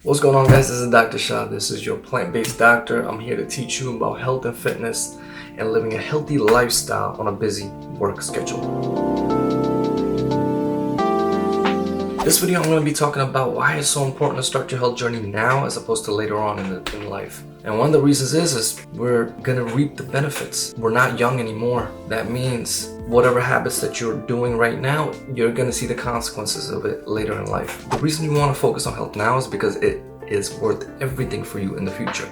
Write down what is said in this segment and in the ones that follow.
What's going on, guys? This is Dr. Shah. This is your plant-based doctor. I'm here to teach you about health and fitness and living a healthy lifestyle on a busy work schedule. This video, I'm going to be talking about why it's so important to start your health journey now as opposed to later on in life. And one of the reasons is we're going to reap the benefits. We're not young anymore. That means whatever habits that you're doing right now, you're going to see the consequences of it later in life. The reason you want to focus on health now is because it is worth everything for you in the future.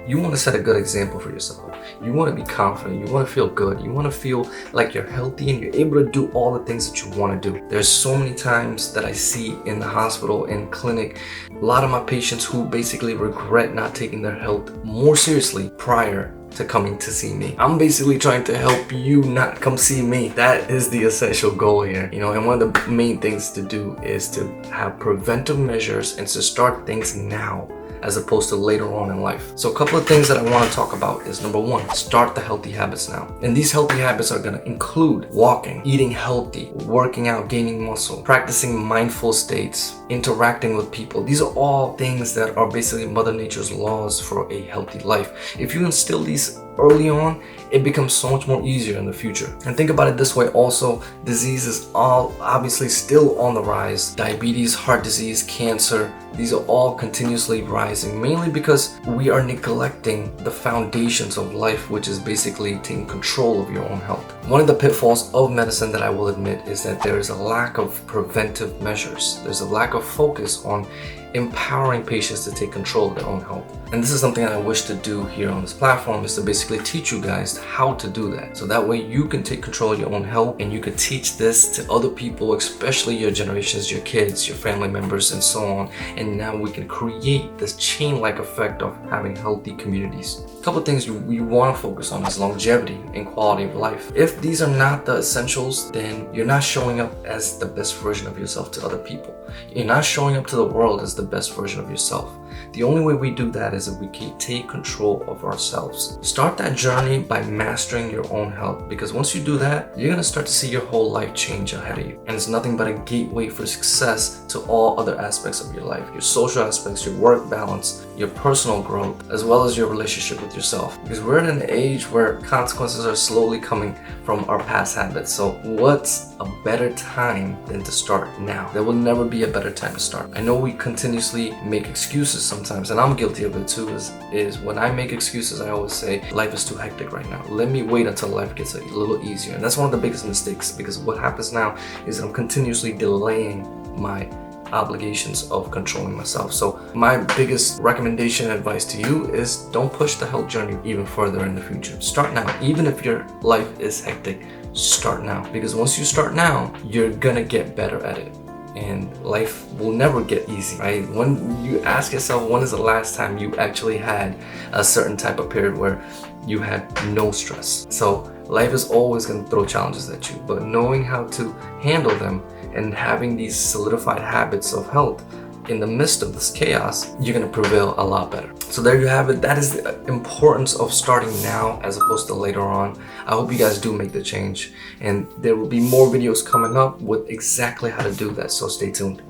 You want to set a good example for yourself. You want to be confident. You want to feel good. You want to feel like you're healthy and you're able to do all the things that you want to do. There's so many times that I see in the hospital, in clinic, a lot of my patients who basically regret not taking their health more seriously prior to coming to see me. I'm basically trying to help you not come see me. That is the essential goal here, and one of the main things to do is to have preventive measures and to start things now as opposed to later on in life. So a couple of things that I want to talk about is, number one, start the healthy habits now. And these healthy habits are going to include walking, eating healthy, working out, gaining muscle, practicing mindful states, interacting with people. These are all things that are basically Mother Nature's laws for a healthy life. If you instill these early on, it becomes so much more easier in the future. And think about it this way also, disease is all obviously still on the rise. Diabetes, heart disease, cancer, these are all continuously rising, mainly because we are neglecting the foundations of life, which is basically taking control of your own health. One of the pitfalls of medicine that I will admit is that there is a lack of preventive measures. There's a lack of focus on empowering patients to take control of their own health. And this is something I wish to do here on this platform, is to basically teach you guys how to do that. So that way you can take control of your own health and you can teach this to other people, especially your generations, your kids, your family members, and so on. And now we can create this chain-like effect of having healthy communities. A couple of things we want to focus on is longevity and quality of life. If these are not the essentials, then you're not showing up as the best version of yourself to other people. You're not showing up to the world as the best version of yourself. The only way we do that is if we can take control of ourselves. Start that journey by mastering your own health, because once you do that, you're going to start to see your whole life change ahead of you. And it's nothing but a gateway for success to all other aspects of your life, your social aspects, your work balance, your personal growth, as well as your relationship with yourself. Because we're in an age where consequences are slowly coming from our past habits. So what's a better time than to start now? There will never be a better time to start. I know we continuously make excuses sometimes, and I'm guilty of it too, is when I make excuses, I always say life is too hectic right now. Let me wait until life gets a little easier. And that's one of the biggest mistakes, because what happens now is that I'm continuously delaying my obligations of controlling myself. So my biggest recommendation and advice to you is don't push the health journey even further in the future. Start now. Even if your life is hectic, start now, because once you start now, you're gonna get better at it. And life will never get easy, right? When you ask yourself, when is the last time you actually had a certain type of period where you had no stress? So life is always going to throw challenges at you, but knowing how to handle them and having these solidified habits of health in the midst of this chaos, you're going to prevail a lot better. So there you have it. That is the importance of starting now as opposed to later on. I hope you guys do make the change, and there will be more videos coming up with exactly how to do that, so stay tuned.